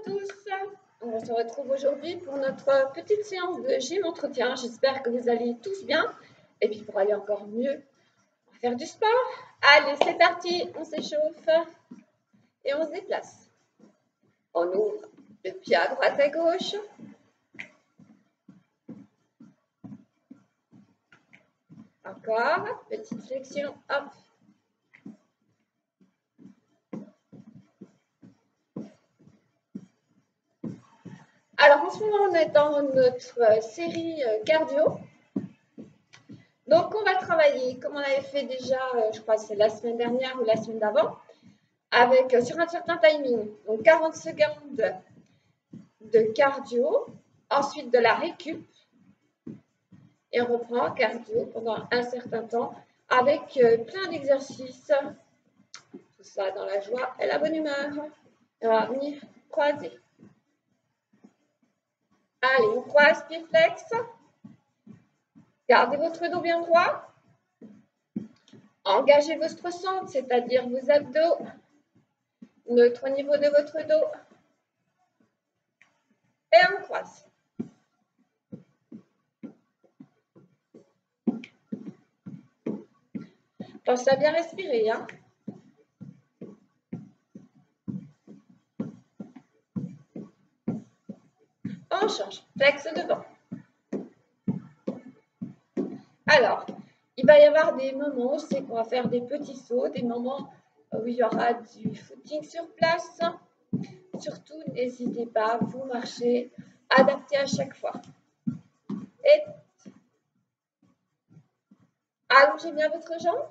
tous, on se retrouve aujourd'hui pour notre petite séance de gym entretien. J'espère que vous allez tous bien. Et puis pour aller encore mieux, on va faire du sport. Allez, c'est parti, on s'échauffe et on se déplace. On ouvre le pied à droite à gauche. Encore, petite flexion, hop. Alors en ce moment, on est dans notre série cardio. Donc on va travailler, comme on avait fait déjà, je crois que c'est la semaine dernière ou la semaine d'avant, avec sur un certain timing. Donc 40 secondes de cardio, ensuite de la récup, et on reprend cardio pendant un certain temps avec plein d'exercices. Tout ça dans la joie et la bonne humeur. Et on va venir croiser. Allez, on croise, pied flex. Gardez votre dos bien droit. Engagez votre centre, c'est-à-dire vos abdos. Neutre au niveau de votre dos. Et on croise. Pensez à bien respirer, hein. On change. Flex devant. Alors, il va y avoir des moments où c'est qu'on va faire des petits sauts, des moments où il y aura du footing sur place. Surtout, n'hésitez pas, vous marchez, adaptez à chaque fois. Et allongez bien votre jambe,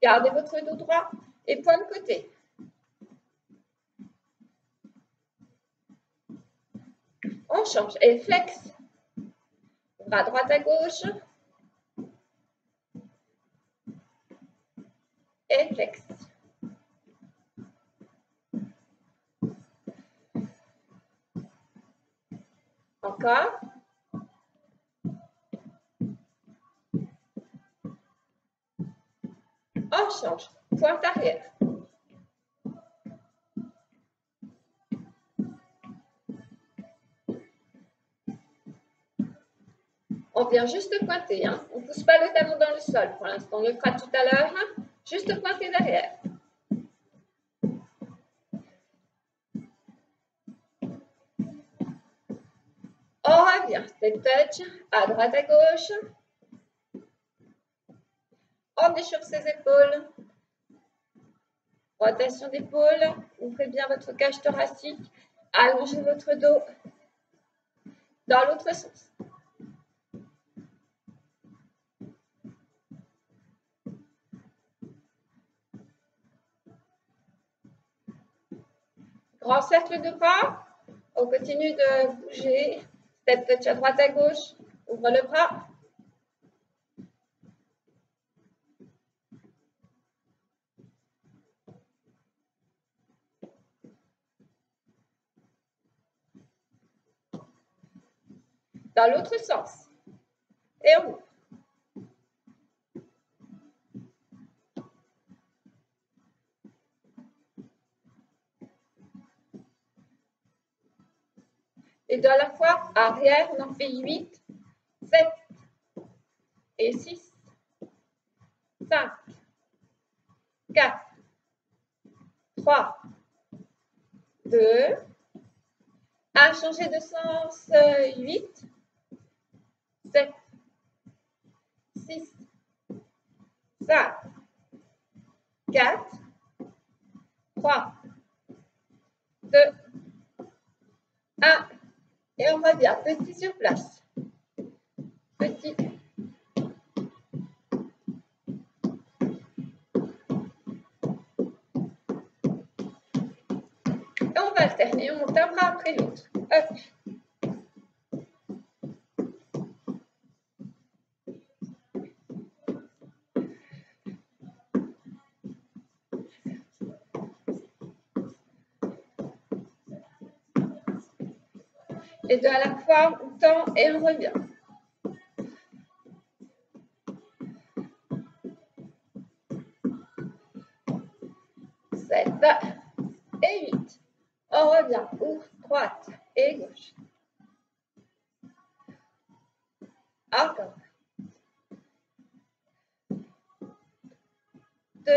gardez votre dos droit et poing de côté. On change et flex. Bras droite à gauche. Et flex. Encore. On change. Pointe arrière. On vient juste pointer. Hein. On ne pousse pas le talon dans le sol pour l'instant. On le fera tout à l'heure. Hein. Juste pointer derrière. On revient. Step touch. À droite, à gauche. On échauffe ses épaules. Rotation d'épaule. Ouvrez bien votre cage thoracique. Allongez votre dos. Dans l'autre sens. Grand cercle de bras. On continue de bouger. Step touch à droite, à gauche. Ouvre le bras. Dans l'autre sens. Et on ouvre. Et de la fois arrière, on en fait 8, 7 et 6, 5, 4, 3, 2, 1. Changer de sens, 8, 7, 6, 5, 4, 3, 2, 1. Et on revient. Petit sur place. Petit. Et on va alterner. On monte un bras après l'autre. Hop. Et de à la fois, on tend et on revient. 7 et 8. On revient. Ouvre, droite et gauche. Encore. 2,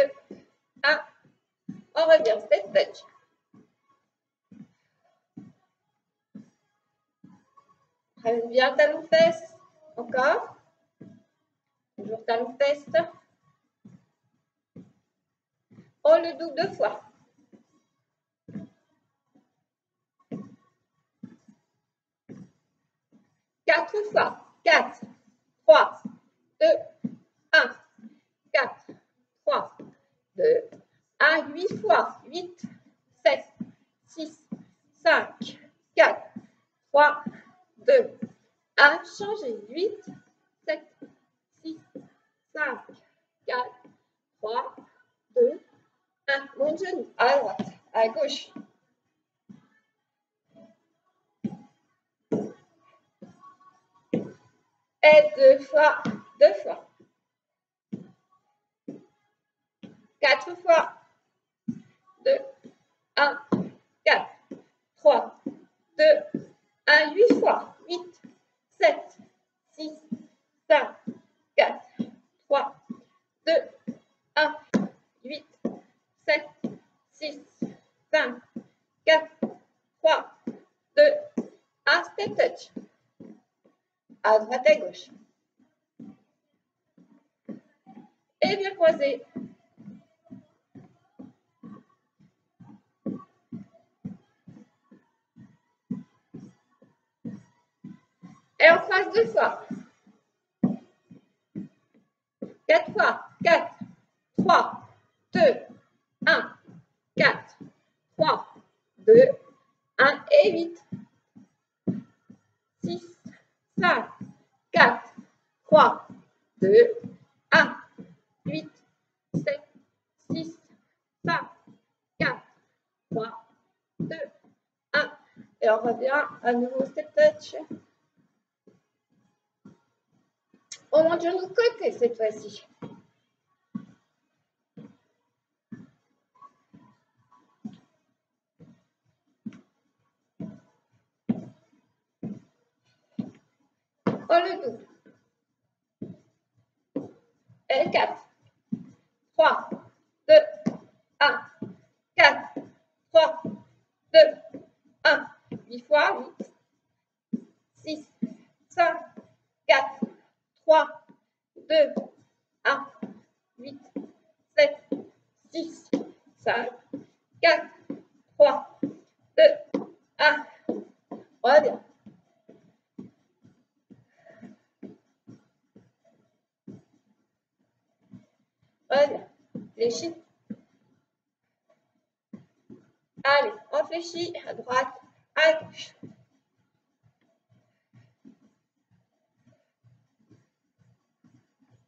1. On revient, step touch. Ramène bien talon-fesse. Encore. Toujours talon-fesse. On le double 2 fois. 4 fois. 4, 3, 2, 1. 4, 3, 2, 1. 8 fois. 8, 7, 6, 5, 4, 3, 2, 1. Changez. 8, 7, 6, 5, 4, 3, 2, 1. Mon genou à droite, à gauche. Et 2 fois, 2 fois. 4 fois. 2, 1, 4, 3, 2, 1. 8 fois. 8, 7, 6, 5, 4, 3, 2, 1. 8, 7, 6, 5, 4, 3, 2, 1. Step touch. À droite et gauche. Et bien croisé. Et on croise 2 fois. 4 fois. 4, 3, 2, 1, 4, 3, 2, 1 et 8. 6, 5, 4, 3, 2, 1. 8, 7, 6, 5, 4, 3, 2, 1. Et on revient à nouveau step touch. On monte genou côté cette fois-ci. On le double. Et 4, 3, 2, 1, 4, 3, 2, 1. 8 fois, 8, 6, 5, 4, 3, 2, 1, 8, 7, 6, 5, 4, 3, 2, 1. Reviens. Reviens. Fléchis. Allez, on fléchit à droite, à gauche.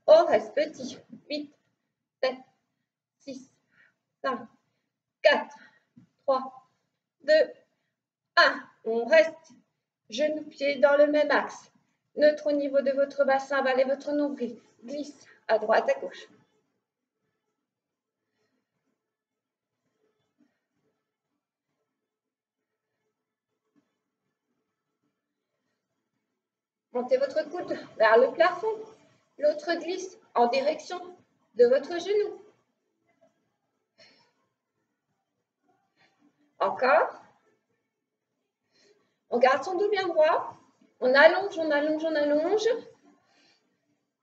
On reste petit. 8, 7, 6, 5, 4, 3, 2, 1. On reste. Genoux, pieds dans le même axe. Neutre au niveau de votre bassin, avalez votre nombril. Glisse à droite, à gauche. Montez votre coude vers le plafond. L'autre glisse en direction de votre genou. Encore. On garde son dos bien droit. On allonge, on allonge, on allonge.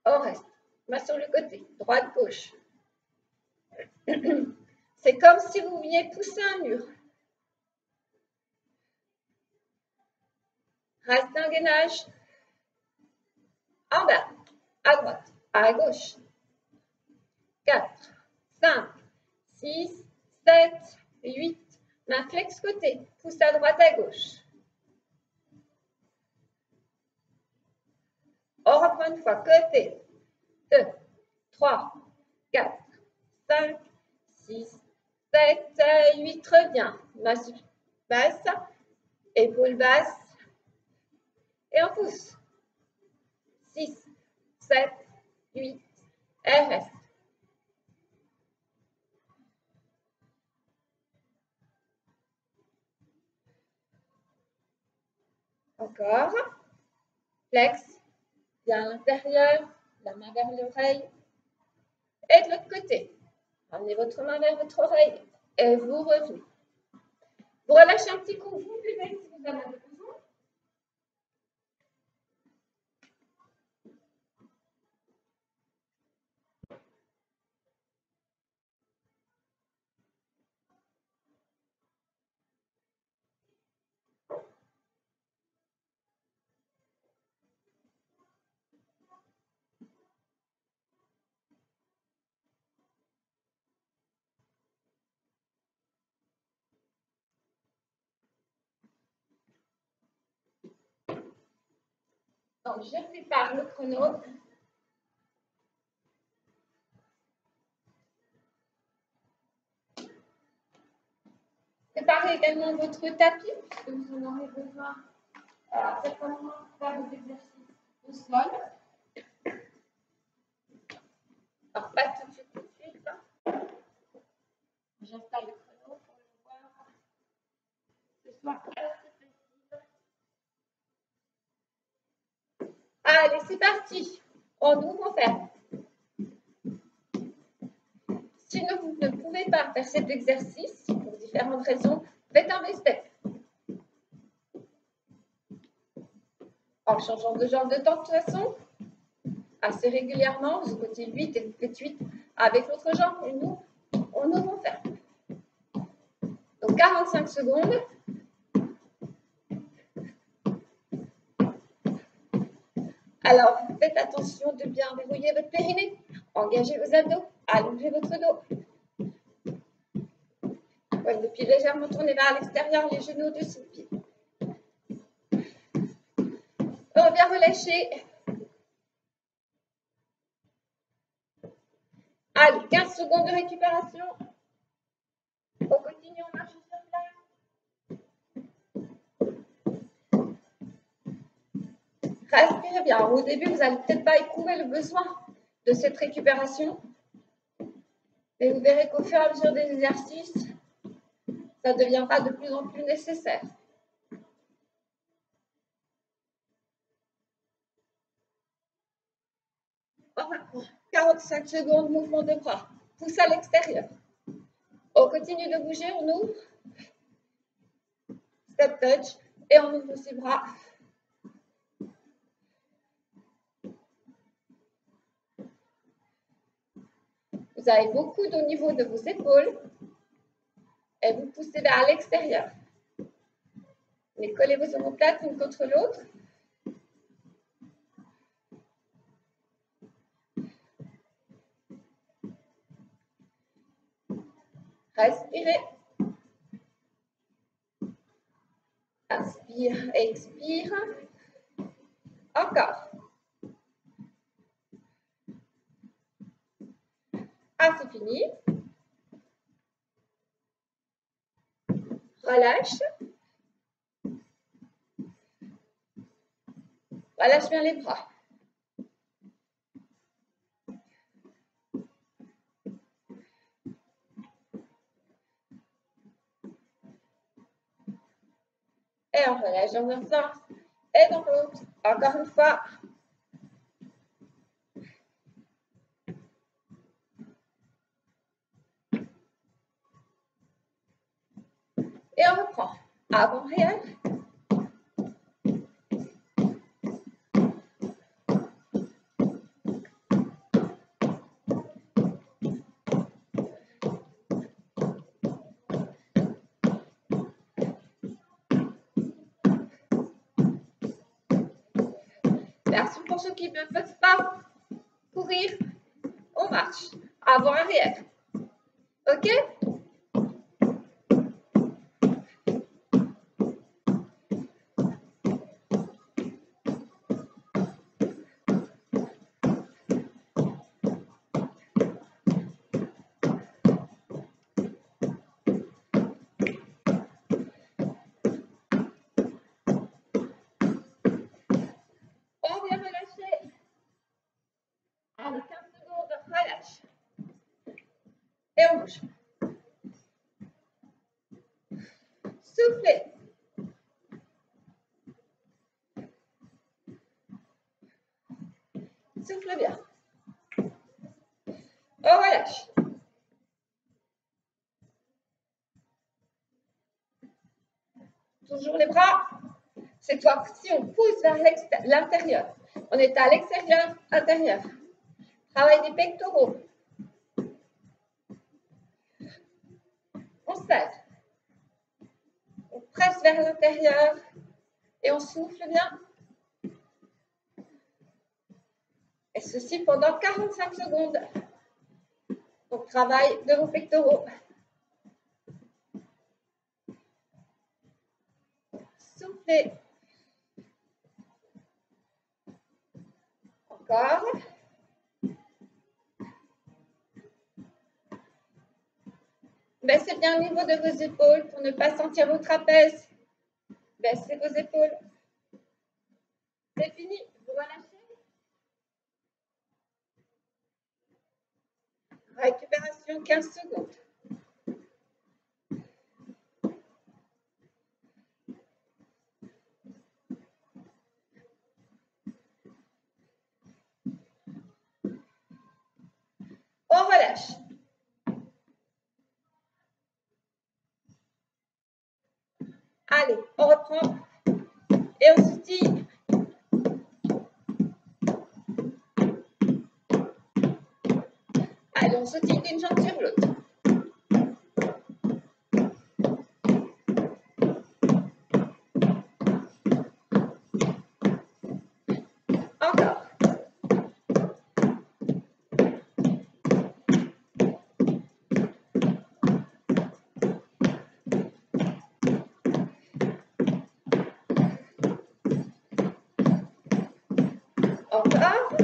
On reste. Main sur le côté. Droite, gauche. C'est comme si vous veniez pousser un mur. Reste un gainage. En bas. À droite. À gauche. 4, 5, 6, 7, 8. Main flex côté. Pousse à droite, à gauche. On reprend une fois. Côté. 2, 3, 4, 5, 6, 7, 8. Reviens. Main basse. Épaule basse. Et on pousse. 6, 7, 8. Et reste. Encore. Flex, bien à l'intérieur, la main vers l'oreille. Et de l'autre côté, ramenez votre main vers votre oreille et vous revenez. Vous relâchez un petit coup, vous buvez si vous en avez besoin. Donc, je prépare le chrono. Préparez également votre tapis, puisque vous en aurez besoin certainement pour faire des exercices au sol. Alors, pas tout de suite, J'installe le chrono pour le voir. Ce soir, assez facile. Allez, c'est parti. On ouvre, on ferme. Si vous ne pouvez pas faire cet exercice, pour différentes raisons, faites un V-step. En changeant de jambe de temps de toute façon, assez régulièrement, vous écoutez 8 et vous faites 8 avec l'autre jambe et nous, on ouvre, on ferme. Donc 45 secondes. Alors, faites attention de bien verrouiller votre périnée, engagez vos abdos, allongez votre dos. Pointe de pied légèrement tournée vers l'extérieur, les genoux au-dessus de pied. On vient relâcher. Allez, 15 secondes de récupération. On continue, on marche sur place. Respirez bien. Au début, vous n'allez peut-être pas éprouver le besoin de cette récupération. Mais vous verrez qu'au fur et à mesure des exercices, ça deviendra de plus en plus nécessaire. On reprend. 45 secondes, mouvement de bras. Pousse à l'extérieur. On continue de bouger, on ouvre. Step touch. Et on ouvre ses bras. Vous avez beaucoup au niveau de vos épaules. Et vous poussez vers l'extérieur. Mais collez vos omoplates l'une contre l'autre. Respirez. Inspire, expire. Encore. Ah, c'est fini. Relâche. Relâche bien les bras. Et on relâche dans un sens et dans l'autre. Encore une fois. Et on reprend. Avant réel. Merci pour ceux qui ne peuvent pas courir. On marche. Avant arrière. OK? On vient relâcher. Allez, 15 secondes, relâche. Et on bouge. Soufflez. Toujours les bras. Cette fois-ci, on pousse vers l'intérieur. On est à l'extérieur, intérieur. Travail des pectoraux. On serre. On presse vers l'intérieur et on souffle bien. Et ceci pendant 45 secondes. Donc, travail de vos pectoraux. Soufflez. Encore. Baissez bien le niveau de vos épaules pour ne pas sentir vos trapèzes. Baissez vos épaules. C'est fini. Vous relâchez. Récupération 15 secondes. On relâche. Allez, on reprend et on soutient. Allez, on soutient d'une jambe sur l'autre. Encore. Encore.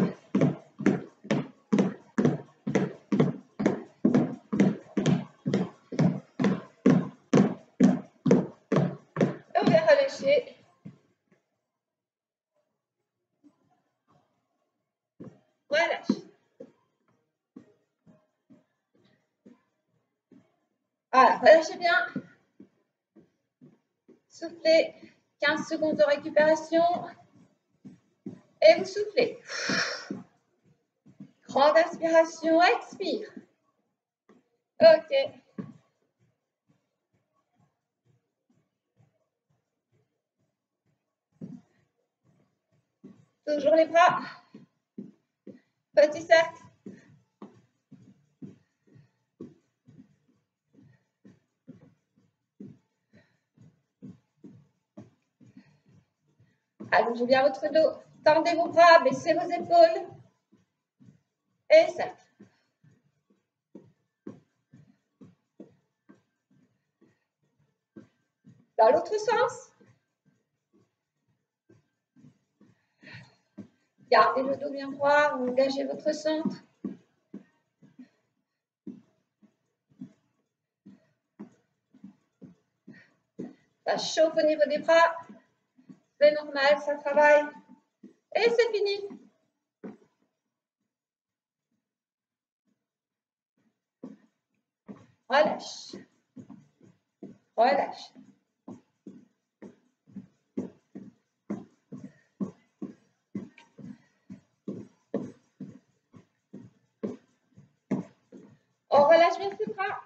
Et on va relâcher. Relâche. Voilà, relâchez bien. Soufflez. 15 secondes de récupération. Et vous soufflez. Grande inspiration, expire. Ok. Toujours les bras. Petit cercle. Allongez bien votre dos. Tendez vos bras, baissez vos épaules. Et cercle. Dans l'autre sens. Gardez le dos bien droit, engagez votre centre. Ça chauffe au niveau des bras. C'est normal, ça travaille. Et c'est fini. Relâche. Relâche. On relâche bien ses bras.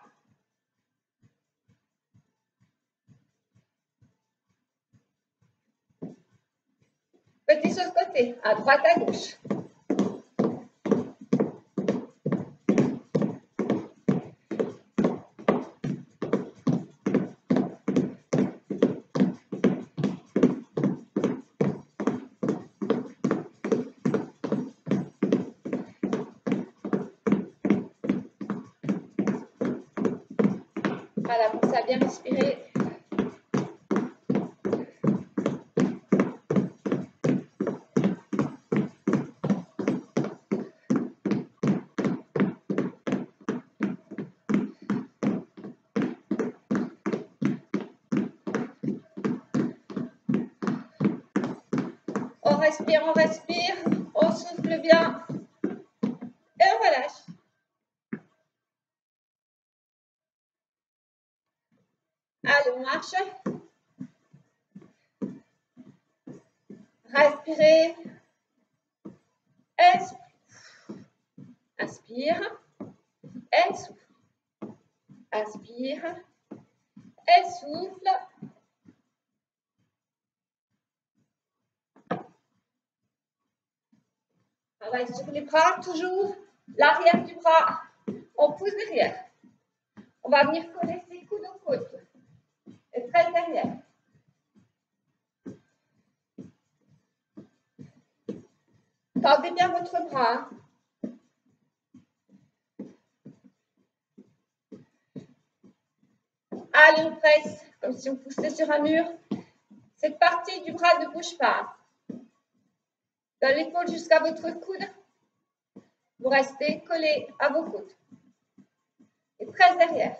Petit sur le côté, à droite, à gauche. Voilà, pour ça, bien respirer. On respire, on souffle bien et on relâche. Allez, on marche. Respirez. Inspire. Souffle. Inspire. Et souffle. travaille sur les bras, toujours l'arrière du bras, on pousse derrière. On va venir coller ses coudes aux côtes. Et très derrière. Tendez bien votre bras. Allez, on presse, comme si on poussait sur un mur. Cette partie du bras ne bouge pas. De l'épaule jusqu'à votre coude, vous restez collé à vos coudes. Et presse derrière.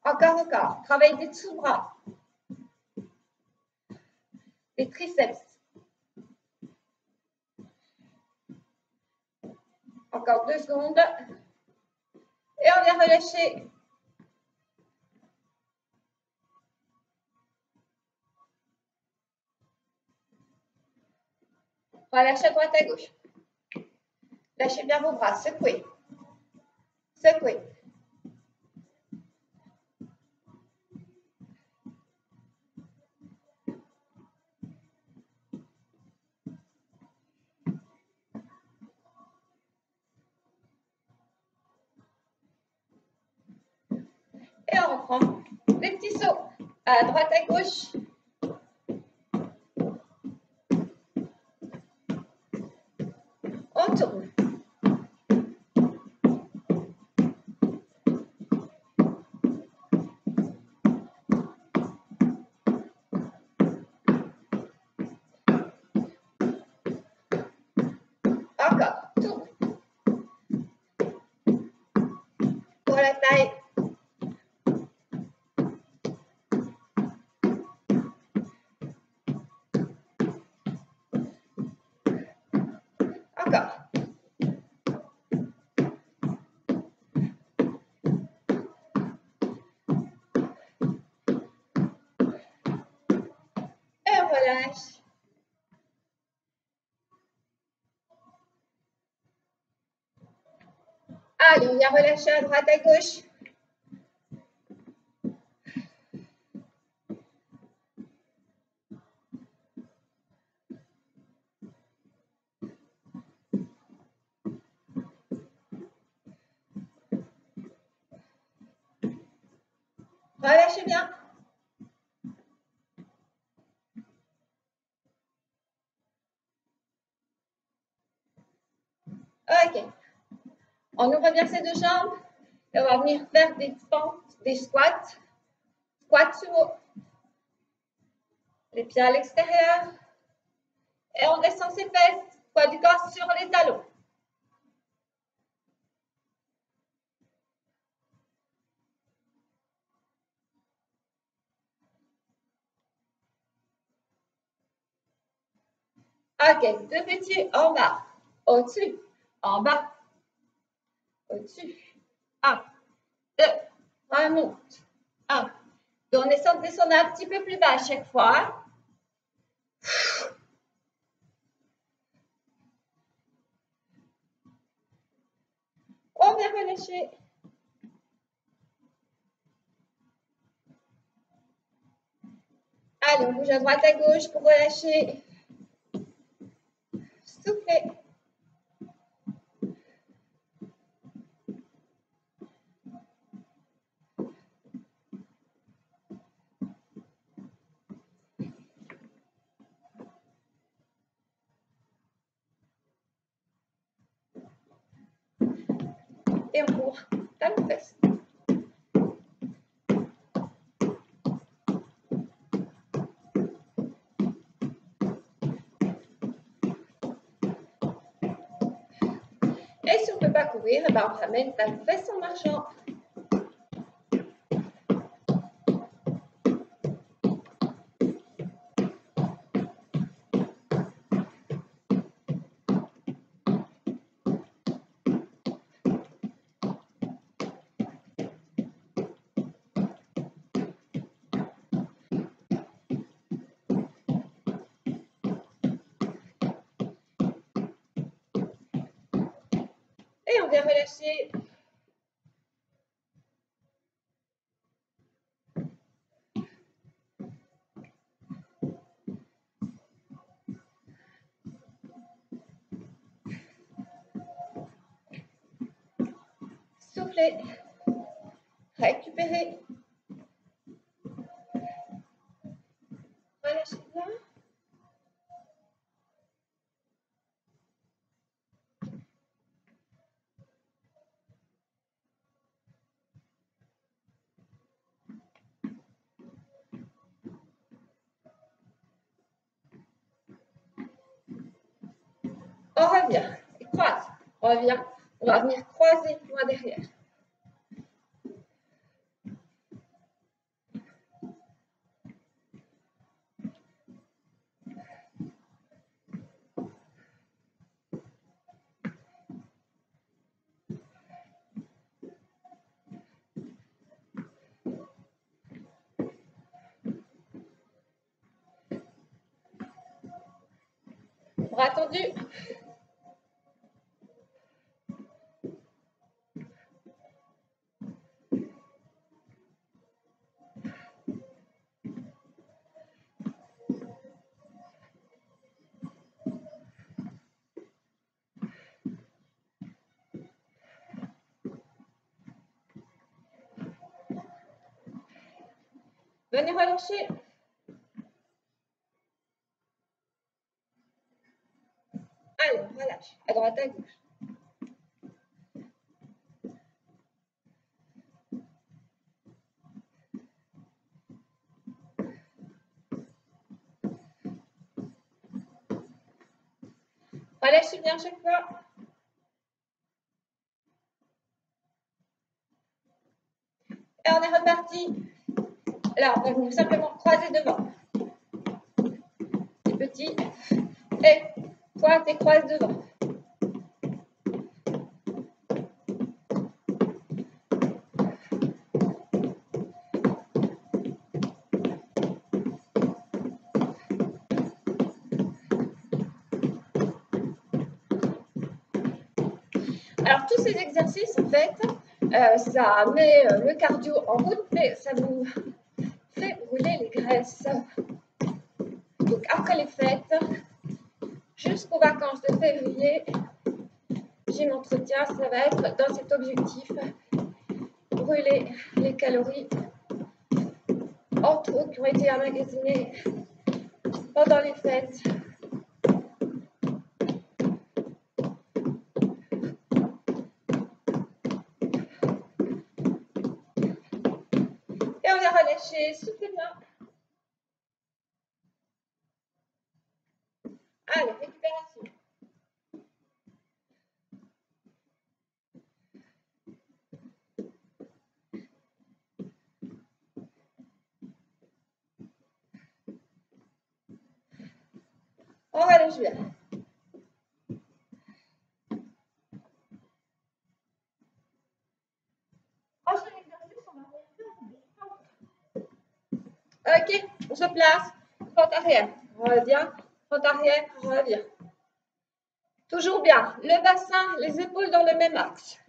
Encore. Travaillez des dessous-bras. Les triceps. Encore 2 secondes. Et on vient relâcher. Relâchez à droite à gauche. Lâchez bien vos bras. Secouez. Secouez. Et on reprend. Les petits sauts à droite à gauche. On tourne. Encore. Tourne. Pour la taille. Encore. Et on relâche. Allez, on vient relâcher à droite à gauche. Relâchez bien. Ok. On ouvre bien ces deux jambes et on va venir faire des pentes, des squats. Squat sur haut. Les pieds à l'extérieur. Et on descend ses fesses, poids du corps sur les talons. Ok, deux petits en bas, au-dessus, en bas, au-dessus. 1, 2, remonte. 1. Et on essaie de descendre un petit peu plus bas à chaque fois. On vient relâcher. Allez, on bouge à droite à gauche pour relâcher. Soufflez. Et on court. Talon fesse. Et si on ne peut pas courir, on ramène talon fesse en marchant. Et on vient relâcher. Soufflez. Récupérez. Relâchez bien. On revient. Et croise. On revient. On va venir croiser loin derrière. Bras tendus. Venez relâcher. Allez, relâche. À droite, à gauche. Relâchez bien chaque fois. Et on est reparti. Là, on va venir simplement croiser devant. Les petits. Et pointe et croise devant. Alors, tous ces exercices, en fait, ça met le cardio en route, mais ça vous fait brûler les graisses. Donc, après les fêtes, jusqu'aux vacances de février, Gym Entretien, ça va être dans cet objectif, brûler les calories en trop qui ont été emmagasinées pendant les fêtes. Et on a relâché, soufflez bien. Allez, récupération. On relâche bien. Prochain exercice, on va faire des fentes. Ok, on se place. Fente arrière, revient. Fente arrière, revient. Toujours bien. Le bassin, les épaules dans le même axe.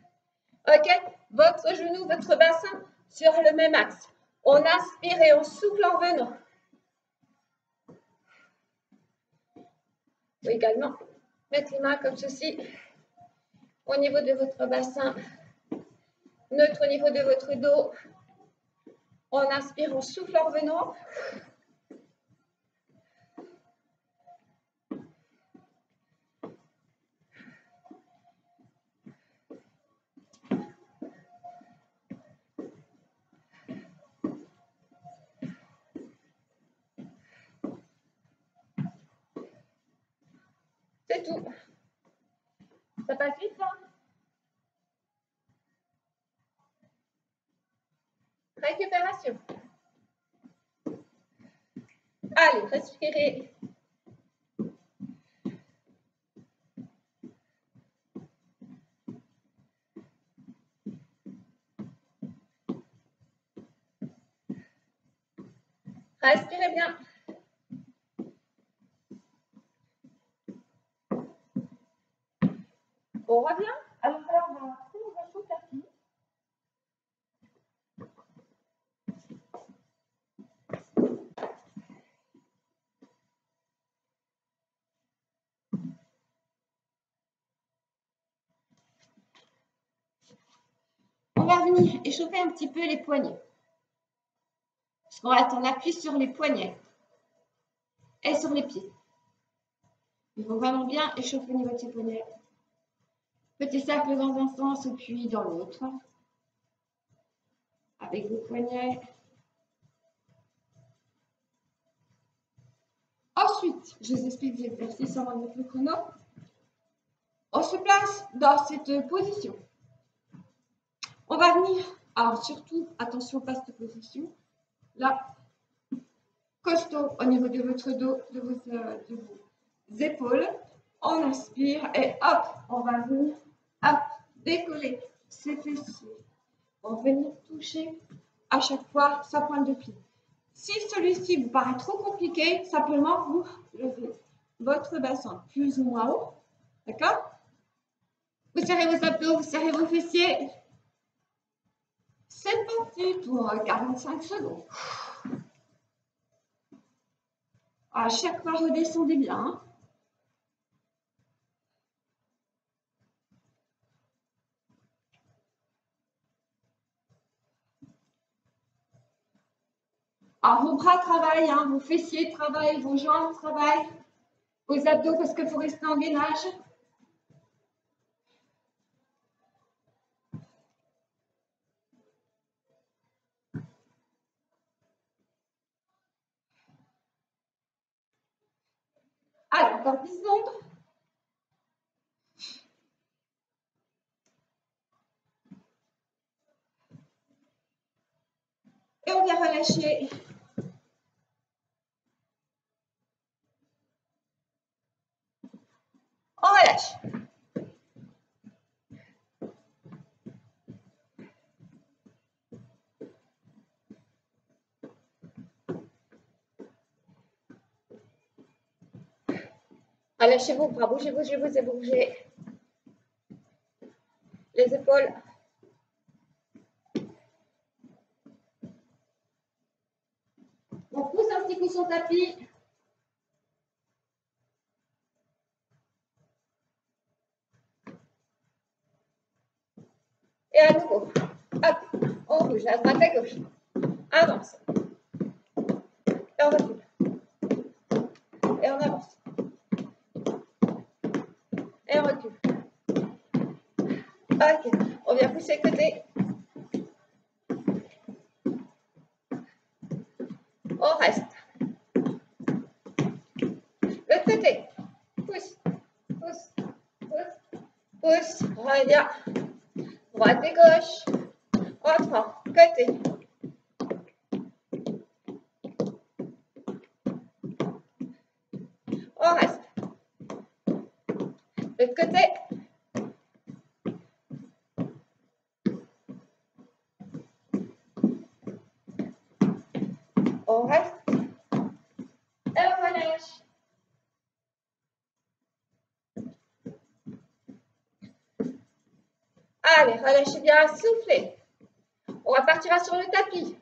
Ok, votre genou, votre bassin sur le même axe. On inspire et on souffle en venant. Vous également mettre les mains comme ceci au niveau de votre bassin, neutre au niveau de votre dos. On inspire, on souffle en venant. C'est tout. Ça passe vite, hein? Récupération. Allez, respirez. Respirez bien. On revient. Alors là, on va prendre un chaud tapis. On va venir échauffer un petit peu les poignets. Parce qu'on va être en appui sur les poignets et sur les pieds. Il faut vraiment bien échauffer au niveau de ces poignets. Petit cercle dans un sens et puis dans l'autre. Avec vos poignets. Ensuite, je vous explique l'exercice avant de mettre le chrono. On se place dans cette position. On va venir, alors surtout, attention, pas cette position. Là, costaud au niveau de votre dos, de vos épaules. On inspire et hop, on va venir, hop, décoller ses fessiers. On va venir toucher à chaque fois sa pointe de pied. Si celui-ci vous paraît trop compliqué, simplement vous levez votre bassin plus ou moins haut. D'accord? Vous serrez vos abdos, vous serrez vos fessiers. C'est parti pour 45 secondes. À chaque fois, redescendez bien. Alors, vos bras travaillent, hein, vos fessiers travaillent, vos jambes travaillent, vos abdos parce qu'il faut rester en gainage. Alors, encore 10 secondes. Et on vient relâcher. On relâche. Relâchez vos bras, bougez, bougez, bougez, bougez. Les épaules. On pousse un petit coup sur le tapis. Et à nouveau, hop, on bouge à droite, à gauche. Avance. Et on recule. Et on avance. Et on recule. Ok, on vient pousser le côté. On reste. L'autre côté. Pousse, pousse, pousse, pousse. Reviens. Droite et gauche. Rentrant. Côté. On reste. L'autre côté. On reste. Et on relâche. Allez, relâchez bien, soufflez. On repartira sur le tapis.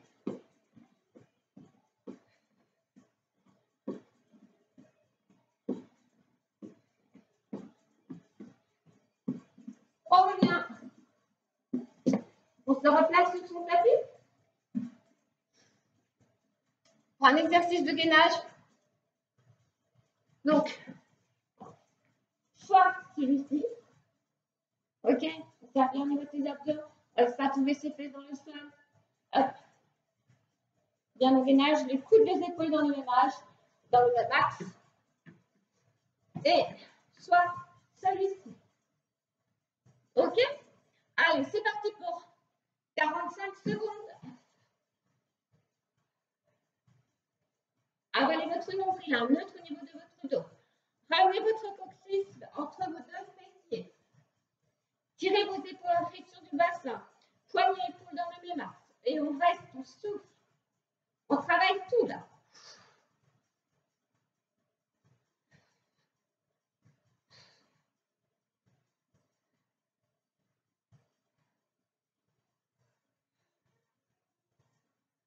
On revient. On se replace sur son tapis. Pour un exercice de gainage. Donc, soit celui-ci. Ok, on serre bien au niveau de tes abdos. On laisse pas tomber ses fesses dans le sol. Hop. Bien au gainage, les coudes des épaules dans le même âge, dans le même axe. Et soit celui-ci. Ok? Allez, c'est parti pour 45 secondes. Avalez votre nombril, un neutre au niveau de votre dos. Ramenez votre coccyx entre vos deux fessiers. Tirez vos épaules en flexion du bassin. Poignets et épaules dans le même axe. Et on reste, on souffle. On travaille tout là.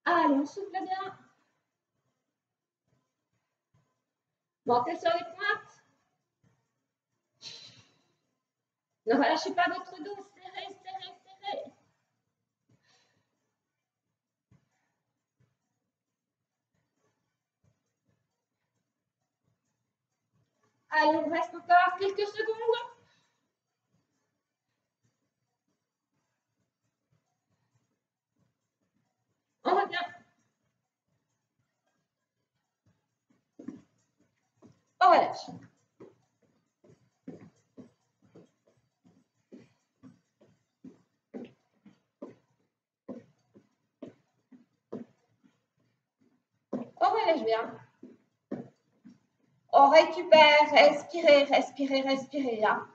Allez, on souffle bien. Montez sur les pointes. Ne relâchez pas votre dos. Serrez, serrez, serrez. Allez, il reste encore quelques secondes. On revient. On relâche. On relâche bien. On récupère, respirez, respirez, respirez là.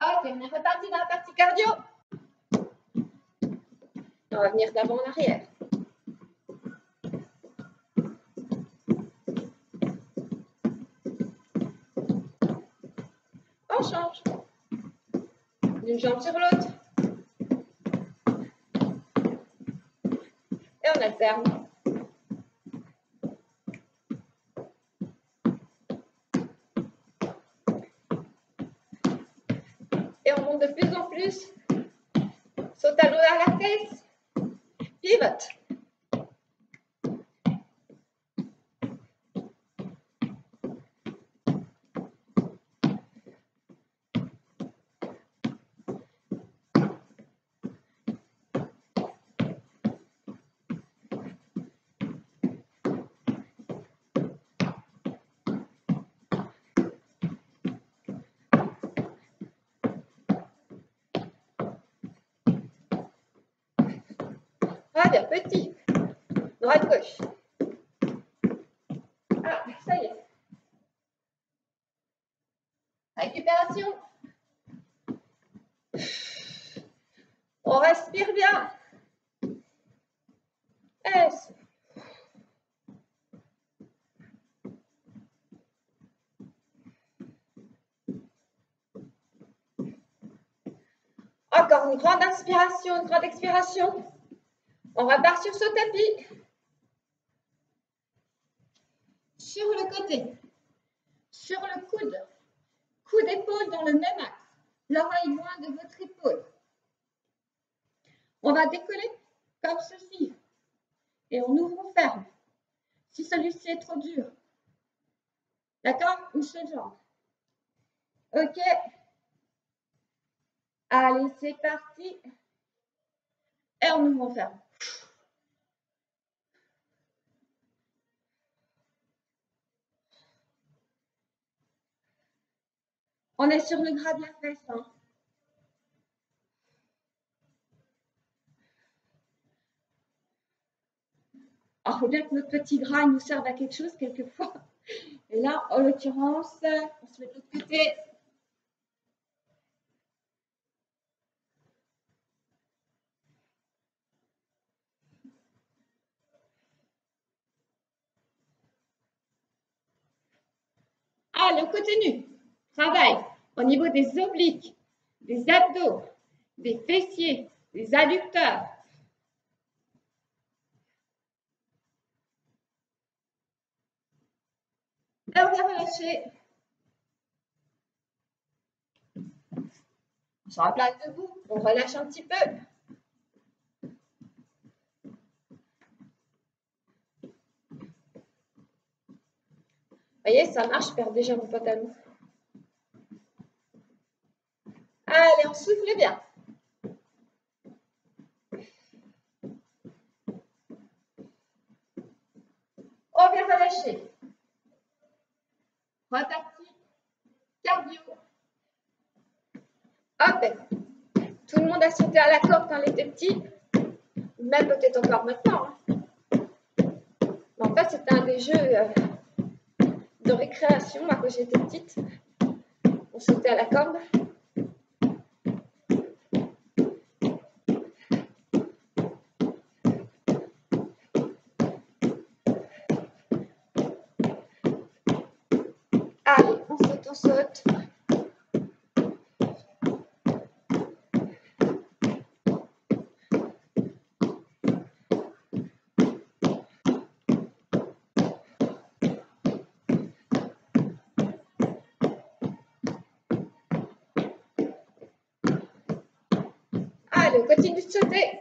Ok, on est reparti dans la partie cardio. On va venir d'avant en arrière. On change. D'une jambe sur l'autre. Et on alterne. Et on monte de plus en plus. Saute à l'eau à la tête. Pivote. Ah bien, petit. Droite, gauche. Ah, ça y est. Récupération. On respire bien. S. Encore une grande inspiration, une grande expiration. On repart sur ce tapis. Sur le côté. Sur le coude. Coude épaule dans le même axe. L'oreille loin de votre épaule. On va décoller comme ceci. Et on ouvre, on ferme. Si celui-ci est trop dur. D'accord? Ou ce genre. Ok. Allez, c'est parti. Et on ouvre, on ferme. On est sur le gras de la fesse. Hein. Alors, il faut bien que notre petit gras il nous serve à quelque chose quelquefois. Et là, en l'occurrence, on se met de l'autre côté. Allez, on continue. Travail au niveau des obliques, des abdos, des fessiers, des adducteurs. Et on va relâcher. Sur la place debout, on relâche un petit peu. Vous voyez, ça marche, je perds déjà mon pantalon. Allez, on souffle bien. On vient relâcher. Reparti. Cardio. Hop. Tout le monde a sauté à la corde quand il était petit. Même peut-être encore maintenant. Hein. Mais en fait, c'était un des jeux de récréation, moi, quand j'étais petite. On sautait à la corde. Allez, on saute, on saute. Allez, on continue de sauter.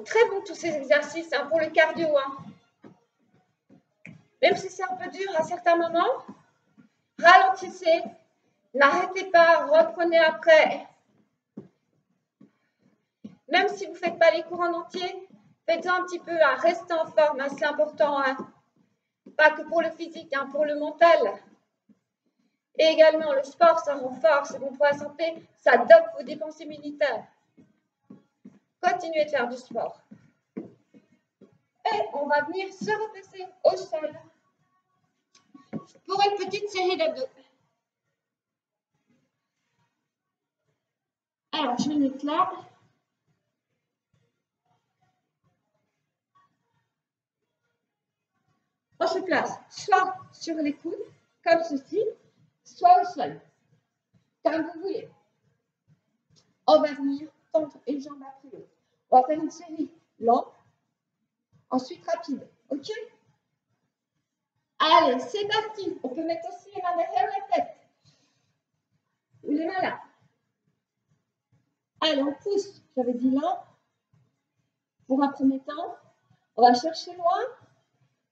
Donc, très bon tous ces exercices hein, pour le cardio. Hein. Même si c'est un peu dur à certains moments, ralentissez, n'arrêtez pas, reprenez après. Même si vous ne faites pas les cours en entier, faites-en un petit peu, hein, restez en forme, hein, c'est important. Hein. Pas que pour le physique, hein, pour le mental. Et également, le sport, ça renforce, c'est bon pour la santé, ça dope vos dépenses immunitaires. Continuez de faire du sport. Et on va venir se replacer au sol pour une petite série d'abdos. Alors, je vais mettre là. On se place soit sur les coudes, comme ceci, soit au sol, comme vous voulez. On va venir tendre une jambe après l'autre. On va faire une série lente, ensuite rapide. OK? Allez, c'est parti. On peut mettre aussi les mains derrière la tête. Ou les mains là. Allez, on pousse. J'avais dit lent. Pour un premier temps, on va chercher loin.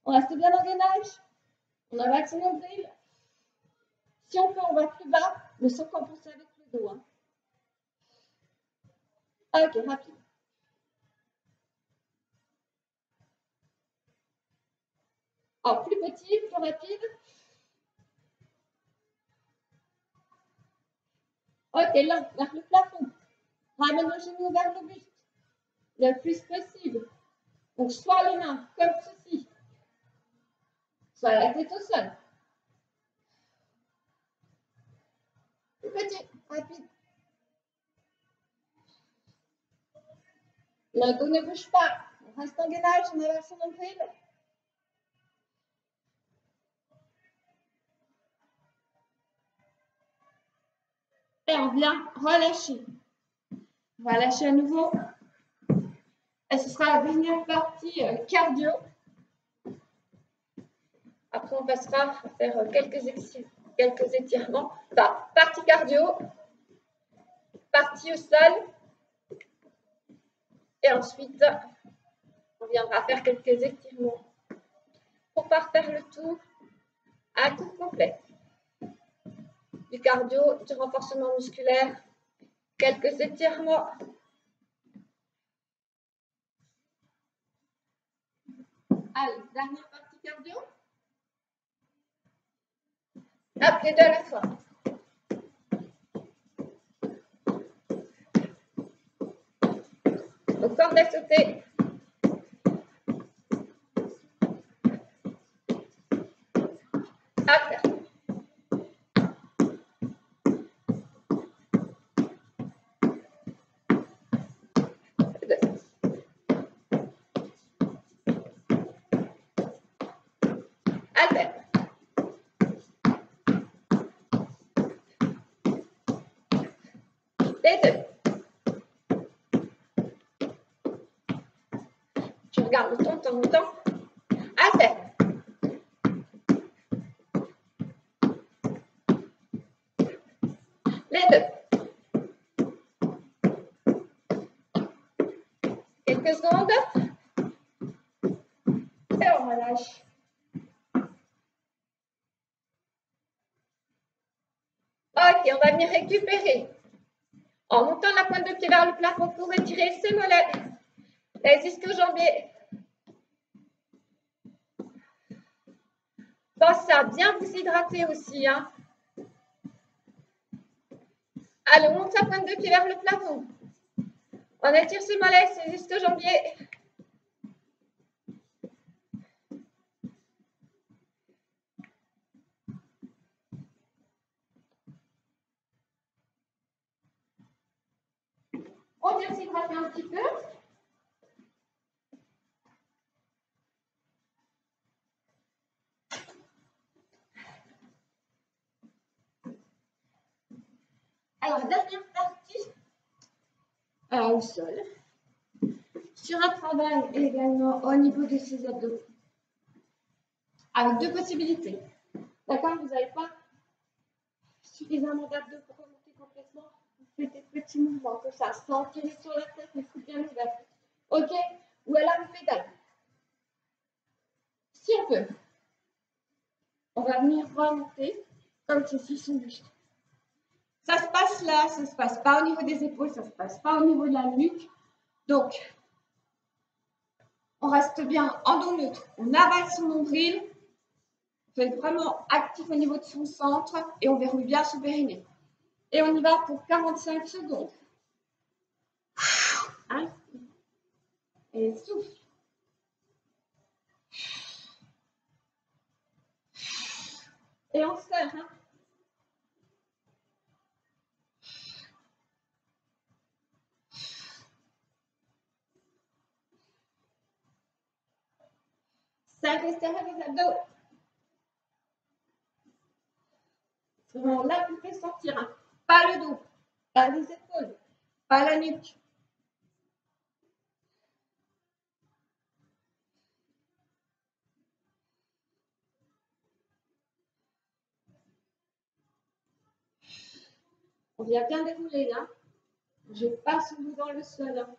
On reste bien en gainage. On avale son nombril. Si on peut, on va plus bas, mais sans compenser avec le dos. Hein. Ok, rapide. Alors, plus petit, plus rapide. Ok, là, vers le plafond. Ramène le genou vers le buste. Le plus possible. Donc, soit les mains comme ceci, soit la tête au sol. Plus petit, rapide. Le dos ne bouge pas. On reste en gainage, on avale son nombril. Et on vient relâcher. On va lâcher à nouveau. Et ce sera la dernière partie cardio. Après, on passera à faire quelques étirements. Enfin, partie cardio, partie au sol. Et ensuite, on viendra faire quelques étirements pour parfaire le tout à tour complet. Du cardio, du renforcement musculaire, quelques étirements. Allez, dernière partie cardio. Hop, les deux à la fois. Donc, corde à sauter. À faire. À faire. Les deux. Je regarde le temps de temps en temps. À faire. Les deux. Quelques secondes. Et on relâche. Ok, on va venir récupérer. En montant la pointe de pied vers le plafond pour étirer ses mollets, les ischio-jambiers. Pensez à bien vous hydrater aussi. Hein. Allez, on monte sa pointe de pied vers le plafond. On étire ses mollets, ses ischio-jambiers. On vient s'hydrater un petit peu. Alors, dernière partie au sol. Sur un travail également au niveau de ses abdos. Avec deux possibilités. D'accord, vous n'avez pas suffisamment d'abdos pour remonter complètement. Vous faites des petits mouvements comme ça, sans tirer sur la tête, mais c'est bien ouvert. OK? Ou alors on pédale. Si on peut, on va venir remonter comme ceci son buste. Ça se passe là, ça se passe pas au niveau des épaules, ça se passe pas au niveau de la nuque. Donc, on reste bien en dos neutre. On avale son nombril. On fait vraiment actif au niveau de son centre et on verrouille bien son périnée. Et on y va pour 45 secondes. Inspire. Et souffle. Et on serre. Hein. Serre et serre les abdos. C'est vraiment là que vous faites sortir. Hein. Pas le dos, pas les épaules, pas la nuque. On vient bien dérouler là. Je passe vous dans le sol. Hein.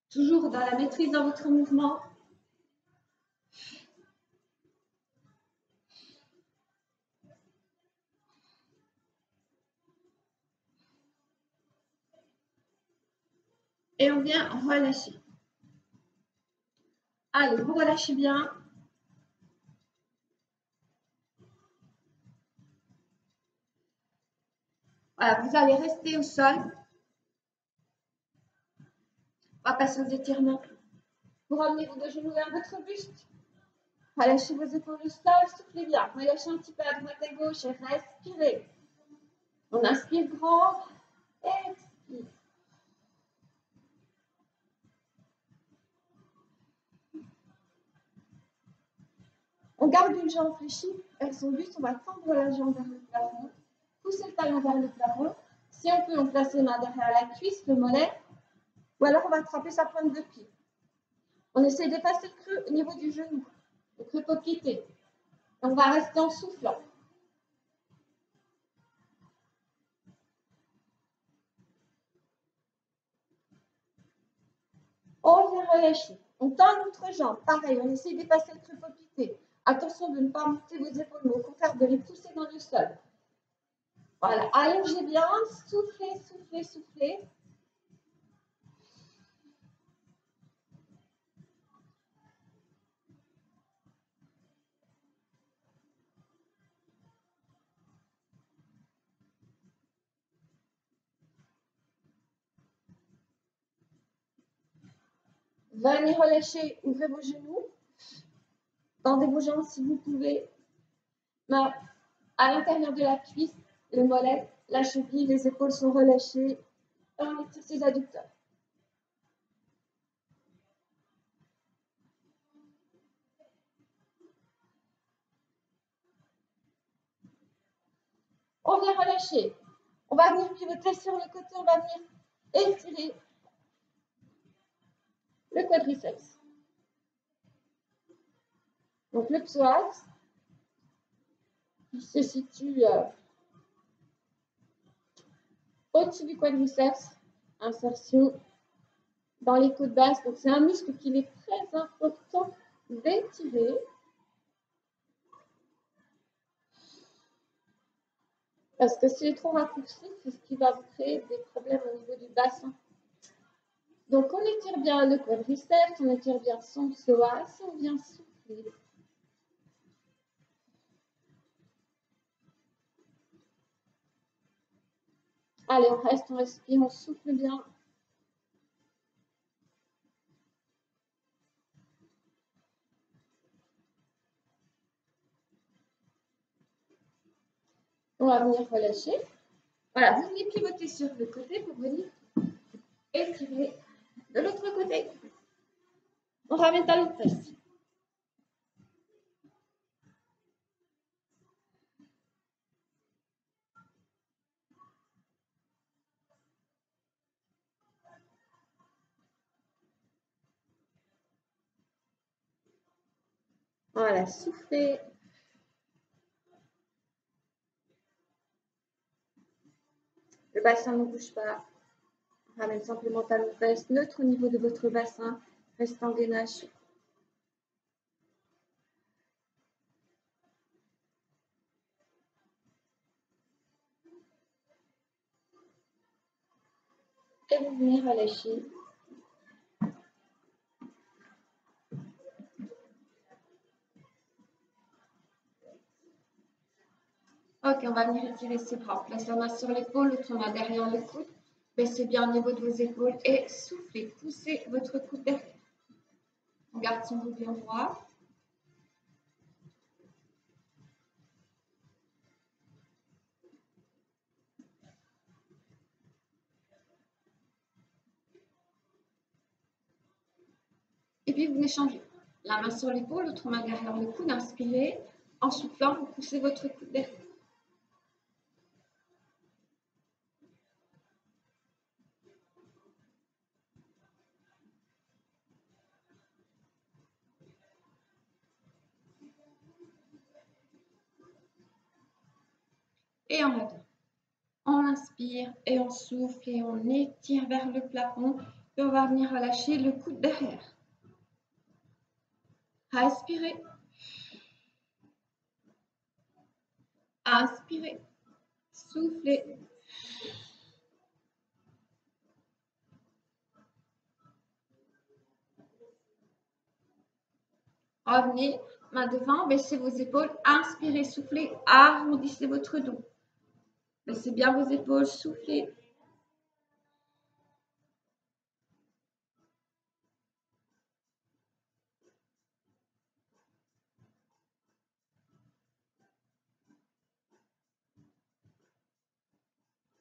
Toujours dans la maîtrise dans votre mouvement. Et on vient relâcher. Allez, vous relâchez bien. Voilà, vous allez rester au sol. On va passer aux étirements. Vous ramenez vos deux genoux vers votre buste. Relâchez vos épaules au sol, soufflez bien. Relâchez un petit peu à droite et gauche et respirez. On inspire grand, expire. On garde une jambe fléchie vers son buste. On va tendre la jambe vers le plafond. Pousser le talon vers le plafond. Si on peut, on place les mains derrière la cuisse, le mollet. Ou alors, on va attraper sa pointe de pied. On essaie d'effacer le creux au niveau du genou. Le creux poplité. On va rester en soufflant. On vient relâcher. On tend notre jambe. Pareil, on essaie d'effacer le creux poplité. Attention de ne pas monter vos épaules, mais au contraire de les pousser dans le sol. Voilà, allongez bien, soufflez, soufflez, soufflez. Venez relâcher, ouvrez vos genoux. Tendez vos jambes si vous pouvez. Main à l'intérieur de la cuisse, le mollet, la cheville, les épaules sont relâchées. Et on étire ses adducteurs. On vient relâcher. On va venir pivoter sur le côté, on va venir étirer le quadriceps. Donc le psoas qui se situe au-dessus du quadriceps, insertion dans les côtes basses. Donc c'est un muscle qu'il est très important d'étirer. Parce que s'il est trop raccourci, c'est ce qui va vous créer des problèmes au niveau du bassin. Donc on étire bien le quadriceps, on étire bien son psoas, on vient souffler. Allez, on reste, on respire, on souffle bien. On va venir relâcher. Voilà, vous venez pivoter sur le côté pour venir étirer de l'autre côté. On ramène talon de presse. Voilà, soufflez. Le bassin ne bouge pas. Ramène simplement talon-fesse neutre au niveau de votre bassin. Reste en gainage. Et vous venez relâcher. Ok, on va venir étirer ses bras. Place la main sur l'épaule, l'autre main derrière le coude. Baissez bien au niveau de vos épaules et soufflez. Poussez votre coude derrière. On garde son dos bien droit. Et puis vous venez changer. La main sur l'épaule, l'autre main derrière le coude. Inspirez. En soufflant, vous poussez votre coude derrière. Et on revient. On inspire et on souffle et on étire vers le plafond. Et on va venir relâcher le coude derrière. Respirez. Inspirez. Soufflez. Revenez, main devant, baissez vos épaules. Inspirez, soufflez, arrondissez votre dos. Baissez bien vos épaules, soufflez.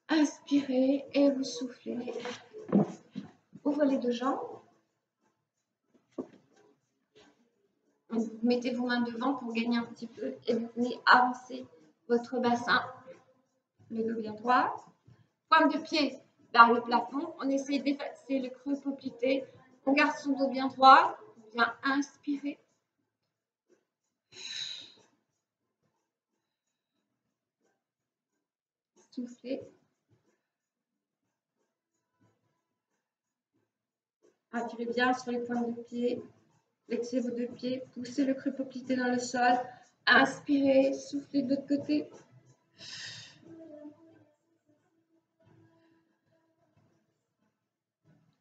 Inspirez et vous soufflez. Ouvrez les deux jambes. Vous mettez vos mains devant pour gagner un petit peu et vous venez avancer votre bassin. Le dos bien droit. Pointe de pied vers le plafond. On essaye d'effacer le creux poplité. On garde son dos bien droit. On vient inspirer. Soufflez. Attirez bien sur les pointes de pied. Flexez vos deux pieds, poussez le creux poplité dans le sol. Inspirez, soufflez de l'autre côté.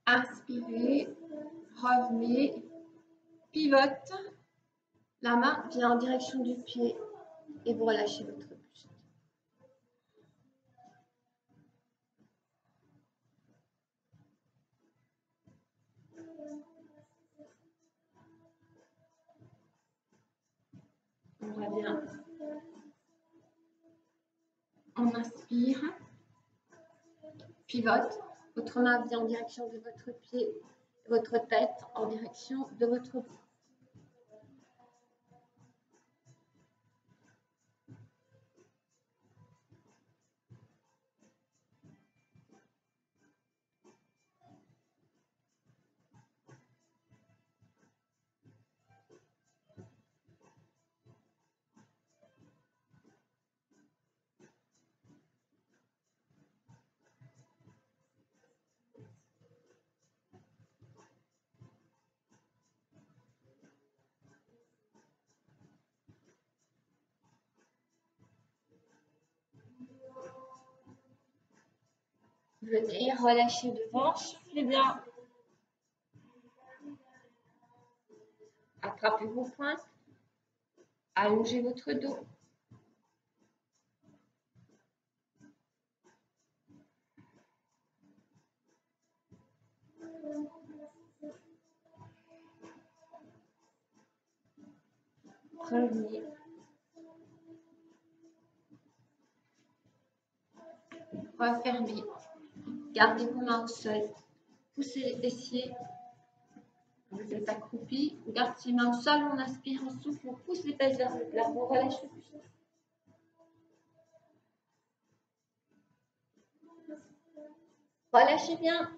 Inspirez, revenez, pivote. La main vient en direction du pied et vous relâchez votre buste. On revient. On inspire, pivote. Votre main vient en direction de votre pied, votre tête en direction de votre dos. Venez relâcher devant, soufflez bien. Attrapez vos pointes. Allongez votre dos. Revenez. Refermez. Gardez vos mains au sol. Poussez les fessiers. Vous êtes accroupi. Gardez ses mains au sol. On inspire, on souffle. On pousse les fesses vers le plafond. Relâchez le buste. Relâchez bien.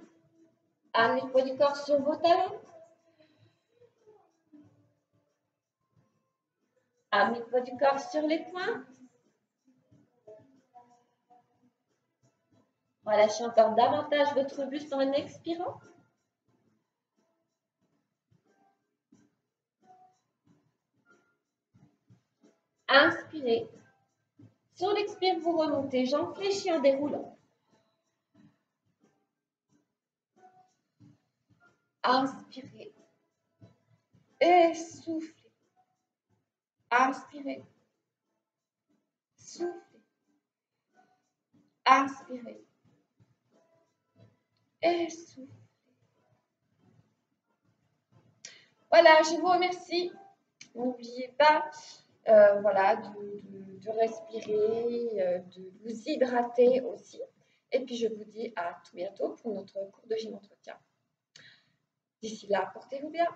Amenez le poids du corps sur vos talons. Amenez le poids du corps sur les poings. Relâchez encore davantage votre buste en expirant. Inspirez. Sur l'expire, vous remontez, jambes fléchies en déroulant. Inspirez. Et soufflez. Inspirez. Soufflez. Inspirez. Et soufflez. Voilà, je vous remercie. N'oubliez pas voilà, de respirer, de vous hydrater aussi. Et puis, je vous dis à tout bientôt pour notre cours de gym entretien. D'ici là, portez-vous bien.